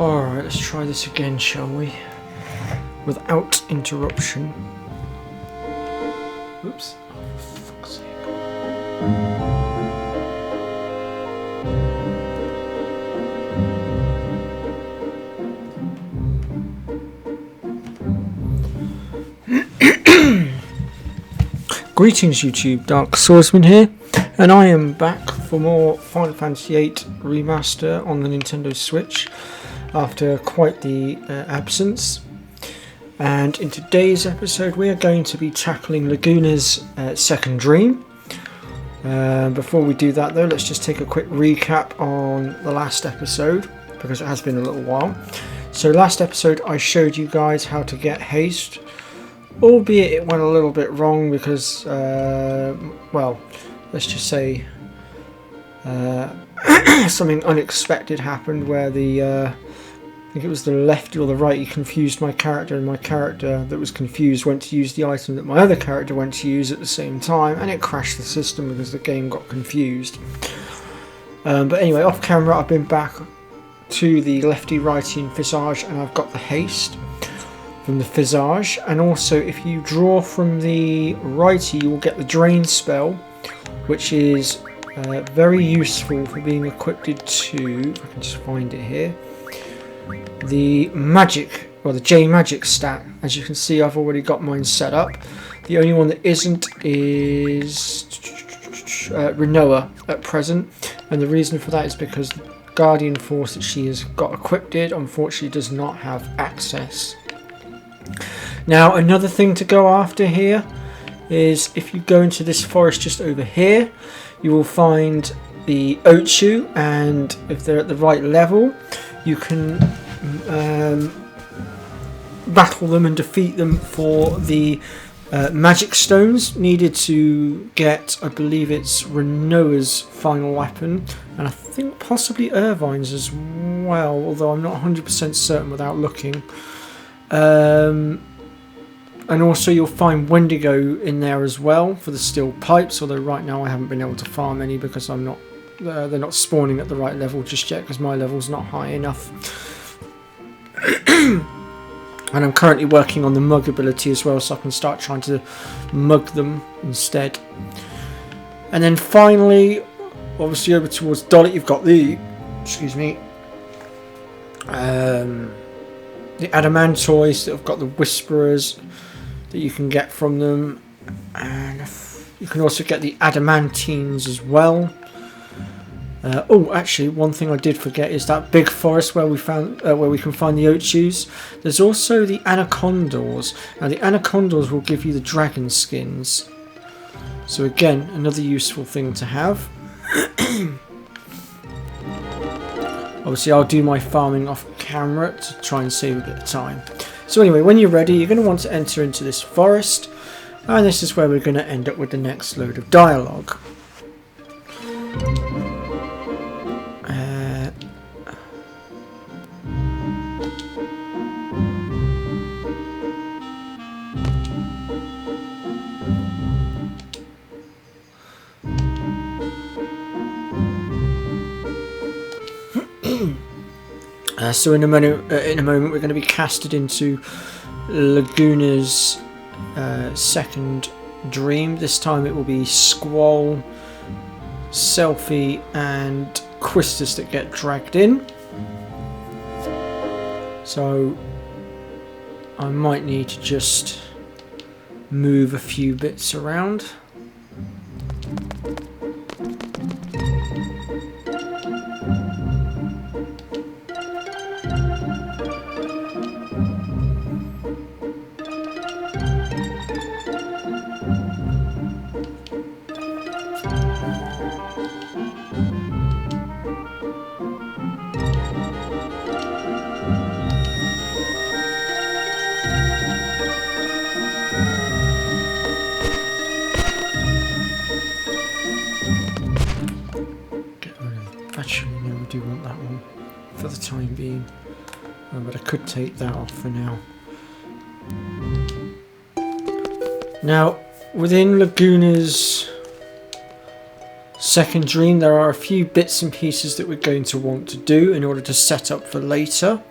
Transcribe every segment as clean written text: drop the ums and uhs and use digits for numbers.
Alright, let's try this again, shall we? Without interruption. Oops. Oh, for fuck's sake. Greetings YouTube, Dark Swordsman here, and I am back for more Final Fantasy VIII Remaster on the Nintendo Switch after quite the absence. And in today's episode we are going to be tackling Laguna's second dream. Before we do that though, let's just take a quick recap on the last episode, because it has been a little while. So last episode I showed you guys how to get haste, albeit it went a little bit wrong because, well, let's just say something unexpected happened where the I think it was the left or the right, he confused my character, and my character that was confused went to use the item that my other character went to use at the same time, and it crashed the system because the game got confused. But anyway, off camera I've been back to the lefty righty in Visage, and I've got the haste from the Visage, and also if you draw from the righty you will get the drain spell, which is very useful for being equipped to, if I can just find it here, the magic, or the J magic stat. As you can see, I've already got mine set up. The only one that isn't is Rinoa at present, and the reason for that is because the Guardian Force that she has got equipped unfortunately does not have access. Now another thing to go after here is if you go into this forest just over here, you will find the Ochu, and if they're at the right level you can battle them and defeat them for the magic stones needed to get, I believe it's Rinoa's final weapon, and I think possibly Irvine's as well, although I'm not 100% certain without looking. And also you'll find Wendigo in there as well for the steel pipes, although right now I haven't been able to farm any because I'm not they're not spawning at the right level just yet because my level's not high enough. And I'm currently working on the mug ability as well, so I can start trying to mug them instead. And then finally, obviously over towards Dolly, you've got the, excuse me, the Adamantoids that have got the Whisperers that you can get from them, and you can also get the Adamantines as well. Oh, actually, one thing I did forget is that big forest where we found, where we can find the Ochus. There's also the Anacondas. Now, the Anacondas will give you the dragon skins. So again, another useful thing to have. Obviously, I'll do my farming off camera to try and save a bit of time. So anyway, when you're ready, you're going to want to enter into this forest, and this is where we're going to end up with the next load of dialogue. So in a moment we're going to be casted into Laguna's second dream. This time it will be Squall, Selfie and Quistis that get dragged in. So I might need to just move a few bits around. for the time being. But I could take that off for now. Now, within Laguna's second dream, there are a few bits and pieces that we're going to want to do in order to set up for later.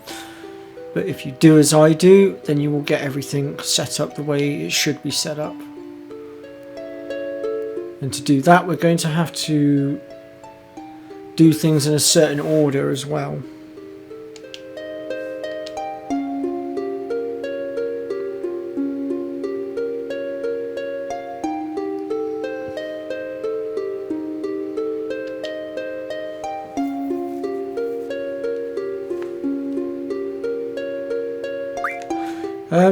But if you do as I do, then you will get everything set up the way it should be set up. And to do that, we're going to have to do things in a certain order as well.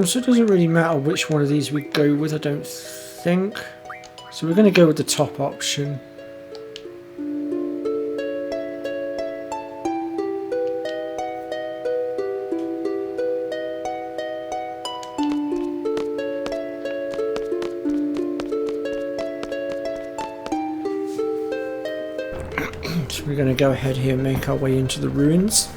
So it doesn't really matter which one of these we go with, I don't think. So we're going to go with the top option. So we're going to go ahead here and make our way into the ruins.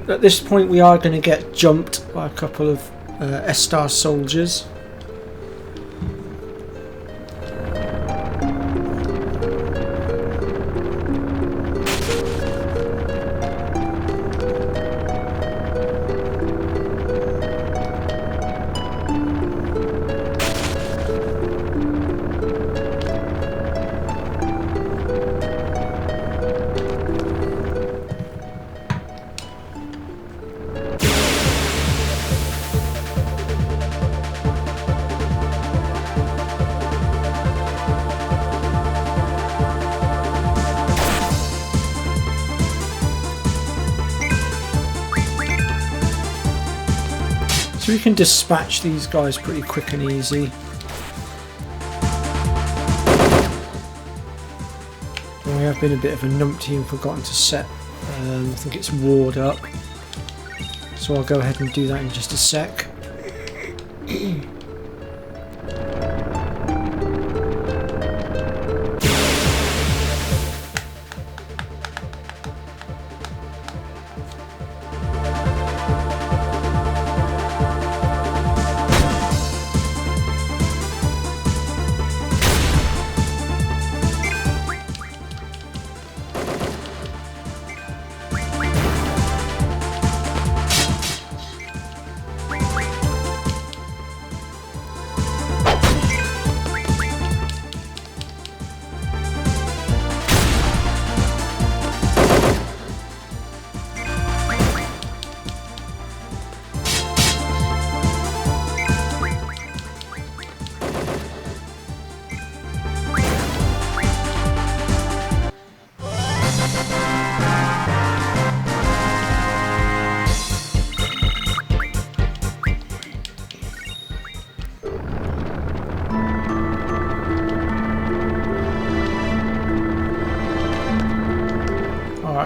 At this point we are going to get jumped by a couple of Estar soldiers. So we can dispatch these guys pretty quick and easy. We have been a bit of a numpty and forgotten to set, I think it's ward up. So I'll go ahead and do that in just a sec.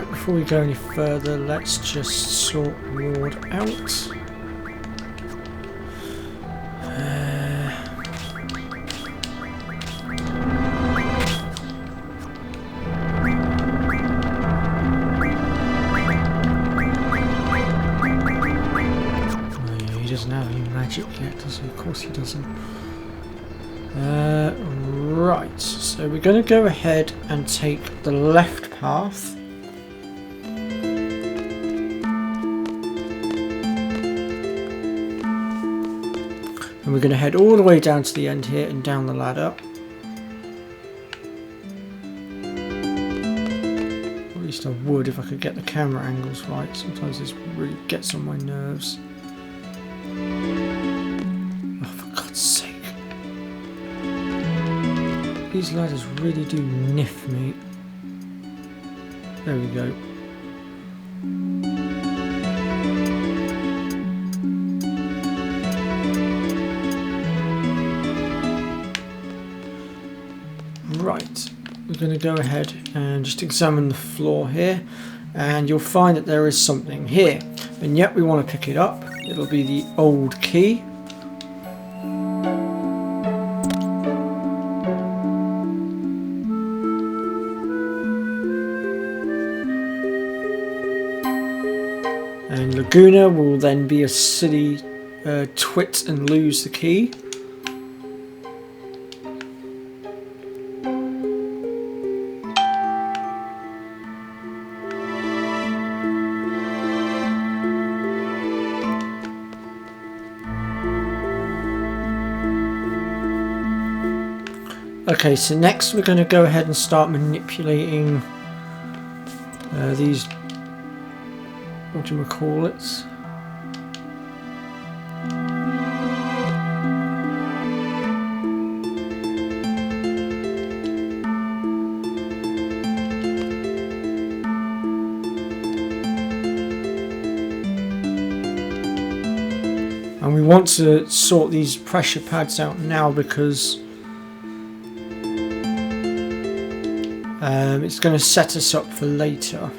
Before we go any further, let's just sort ward out. Oh yeah, he doesn't have any magic yet, does he? Of course he doesn't. Right, so we're going to go ahead and take the left path. And we're going to head all the way down to the end here and down the ladder. Or at least I would if I could get the camera angles right. Sometimes this really gets on my nerves. Oh, for God's sake. These ladders really do niff me. There we go. Right, we're going to go ahead and just examine the floor here, and you'll find that there is something here, and yet we want to pick it up. It'll be the old key. Laguna will then be a silly twit and lose the key. Okay, so next we're going to go ahead and start manipulating these, what do we call it? And we want to sort these pressure pads out now because it's going to set us up for later.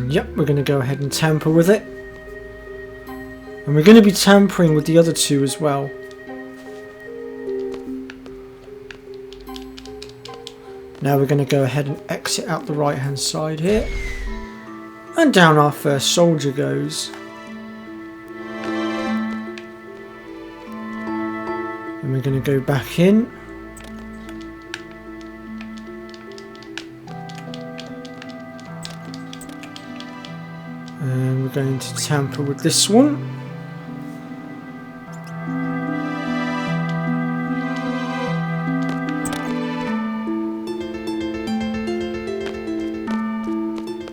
Yep, we're going to go ahead and tamper with it. And we're going to be tampering with the other two as well. Now we're going to go ahead and exit out the right hand side here. And down our first soldier goes. And we're going to go back in. And we're going to tamper with this one.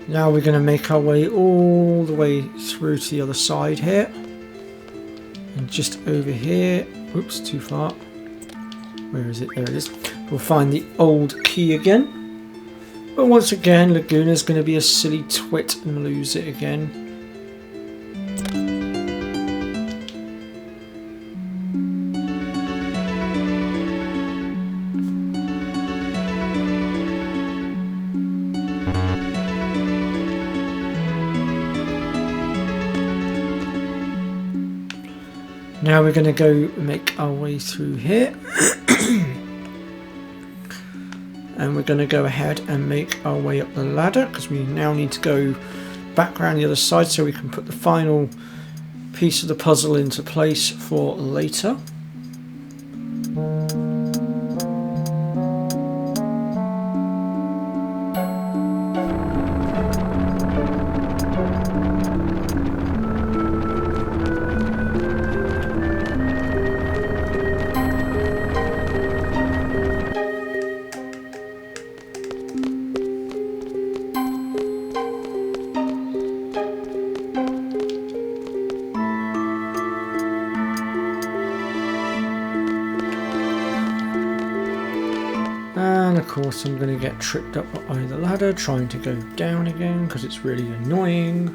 Now we're going to make our way all the way through to the other side here. And just over here, whoops, too far. Where is it? There it is. We'll find the old key again. But once again, Laguna's going to be a silly twit and lose it again. Now we're going to go make our way through here. And we're going to go ahead and make our way up the ladder because we now need to go back around the other side so we can put the final piece of the puzzle into place for later. And of course I'm going to get tripped up by the ladder trying to go down again because it's really annoying.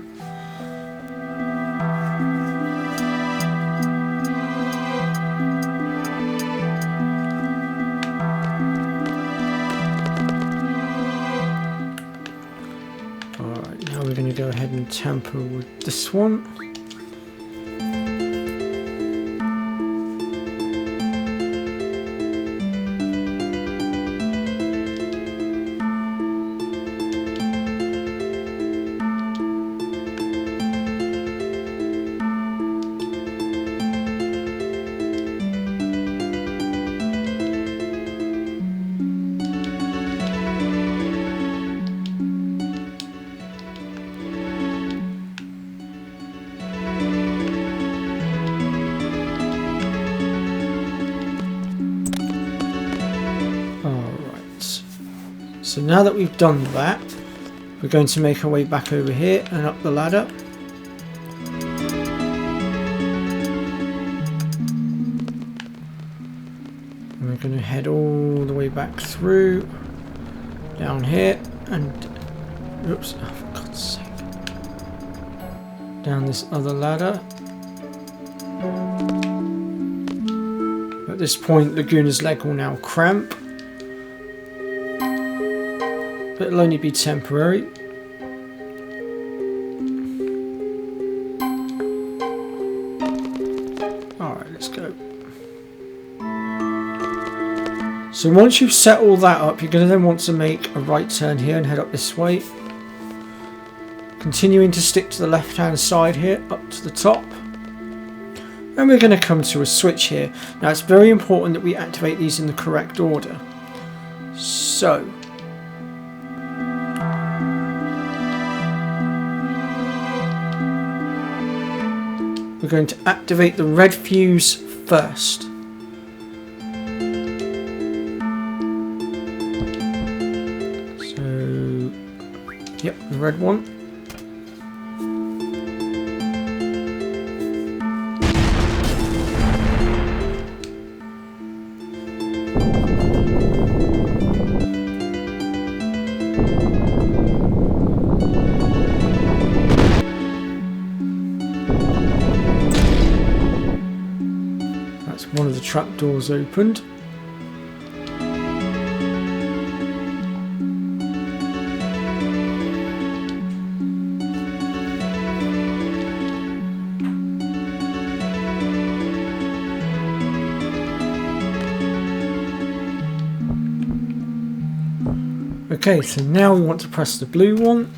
Alright, now we're going to go ahead and tamper with this one. So now that we've done that, We're going to make our way back over here and up the ladder. And we're going to head all the way back through, down here, and oops, oh, for God's sake. Down this other ladder. At this point, Laguna's leg will now cramp. But it'll only be temporary. Alright, let's go. So once you've set all that up, you're going to then want to make a right turn here and head up this way. Continuing to stick to the left hand side here, up to the top. And we're going to come to a switch here. Now it's very important that we activate these in the correct order. So we're going to activate the red fuse first. So, yep, the red one. One of the trapdoors opened. Okay, so now we want to press the blue one.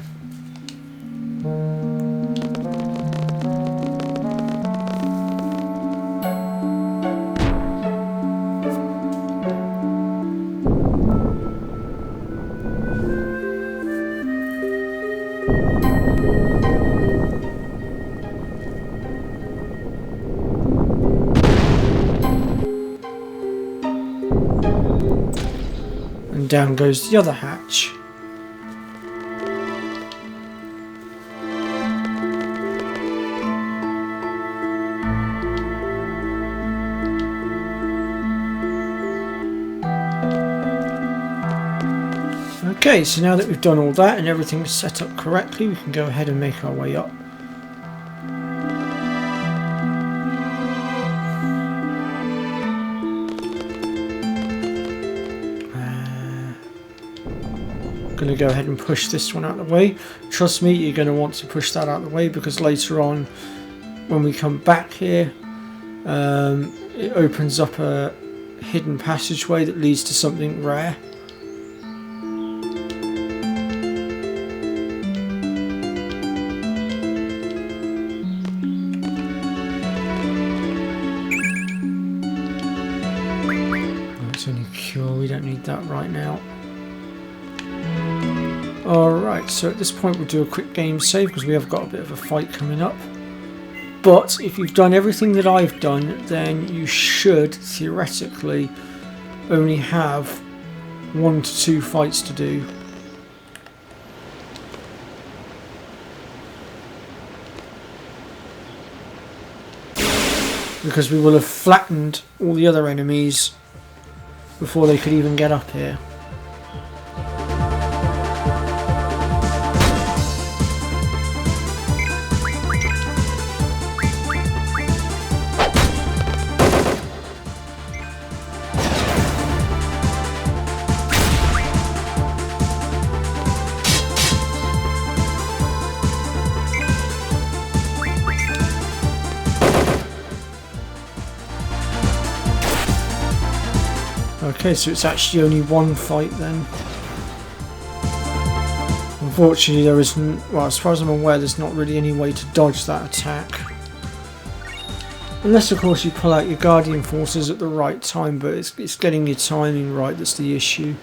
And down goes the other hatch. Okay, so now that we've done all that and everything's set up correctly, we can go ahead and make our way up. Going to go ahead and push this one out of the way. Trust me, you're going to want to push that out of the way because later on when we come back here it opens up a hidden passageway that leads to something rare. Oh, it's only cure, we don't need that right now. Alright, so at this point we'll do a quick game save because we have got a bit of a fight coming up. But if you've done everything that I've done, then you should theoretically only have 1 to 2 fights to do. Because we will have flattened all the other enemies before they could even get up here. Okay, so it's actually only one fight then. Unfortunately there isn't, well as far as I'm aware there's not really any way to dodge that attack. Unless of course you pull out your Guardian Forces at the right time, but it's getting your timing right that's the issue.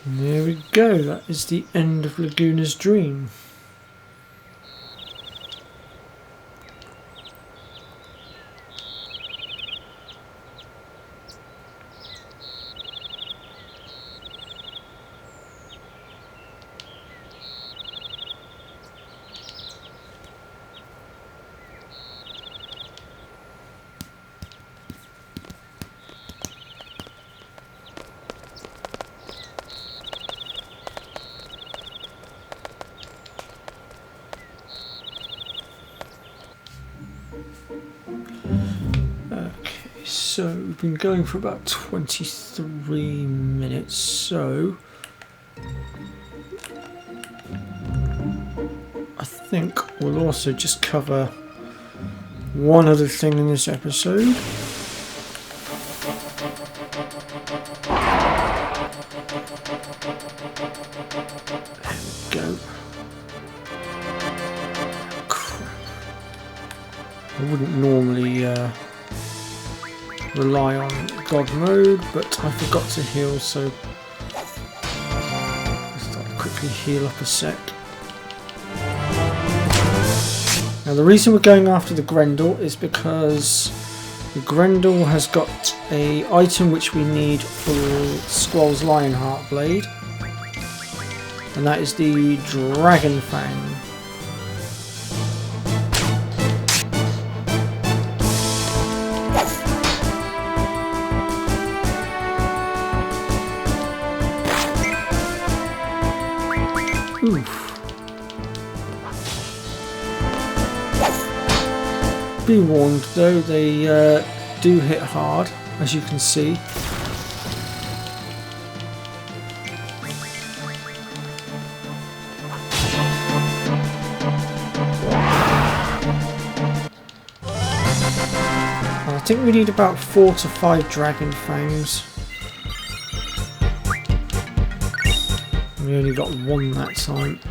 And there we go, that is the end of Laguna's dream. So we've been going for about 23 minutes, so I think we'll also just cover one other thing in this episode. There we go. Crap. I wouldn't normally rely on God mode, but I forgot to heal, so I'll quickly heal up a sec. Now the reason we're going after the Grendel is because the Grendel has got a item which we need for Squall's Lionheart Blade, and that is the Dragon Fang. Oof. Be warned though, they do hit hard, as you can see. I think we need about 4 to 5 Dragon Fangs. We only got one that time.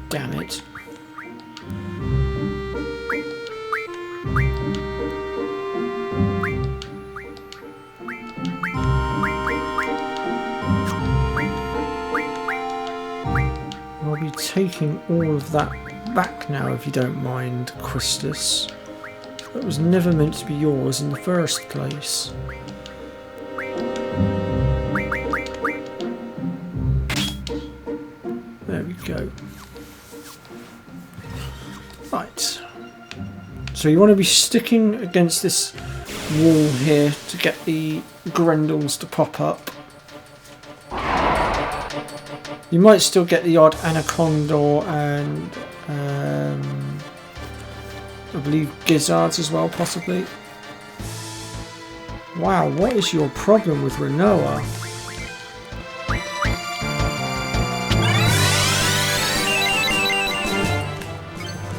Damn it. I'll be taking all of that back now, if you don't mind, Christus. That was never meant to be yours in the first place. There we go. Right. So you want to be sticking against this wall here to get the Grendels to pop up. You might still get the odd Anaconda and I believe Gizzards as well, possibly. Wow, what is your problem with Renoa?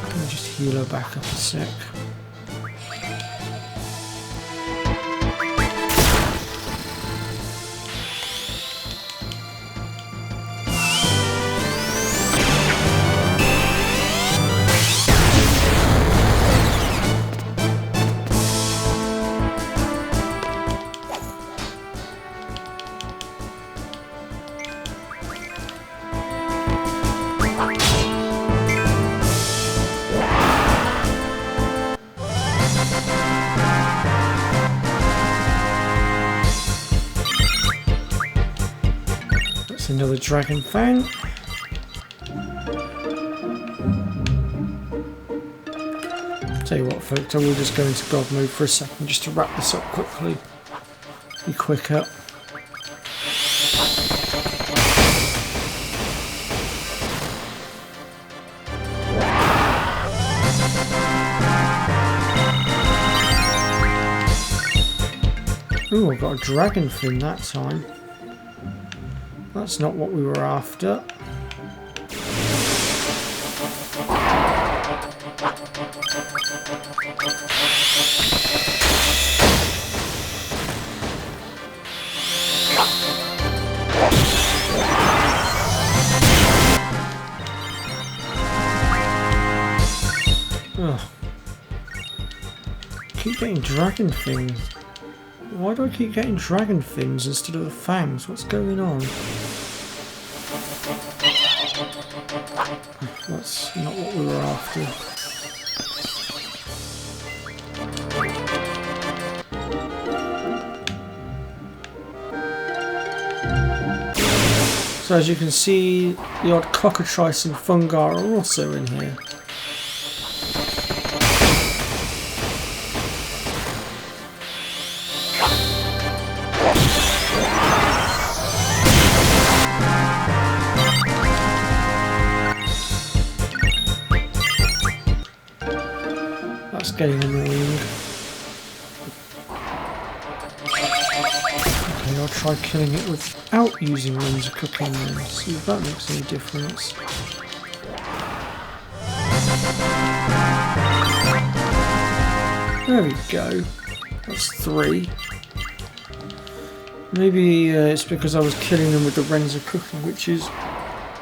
Let me just heal her back up a sec. Another Dragon Fang. Tell you what folks, I will just go into God mode for a second just to wrap this up quickly. Be quicker. Ooh, I got a dragon fin that time. That's not what we were after. Ugh. Keep getting dragon fins. Why do I keep getting dragon fins instead of the fangs? What's going on? That's not what we were after. So as you can see, the odd cockatrice and fungi are also in here. That's getting annoying. Okay, I'll try killing it without using laser cooking then, see if that makes any difference. There we go. That's 3. Maybe it's because I was killing them with the laser cooking, which is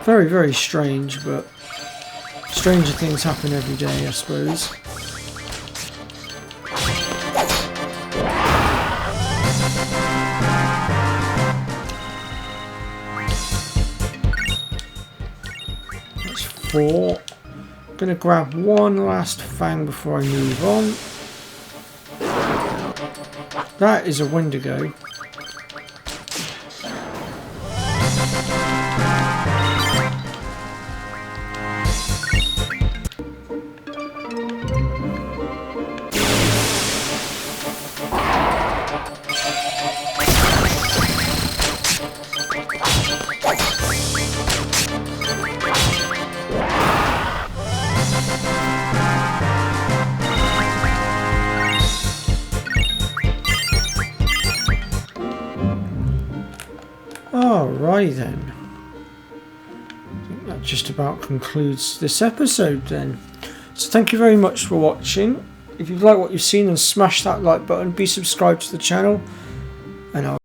very, very strange, but stranger things happen every day, I suppose. That's 4. I'm going to grab one last fang before I move on. That is a Wendigo. Alright then. I think that just about concludes this episode then. So thank you very much for watching. If you've liked what you've seen, then smash that like button, be subscribed to the channel, and I'll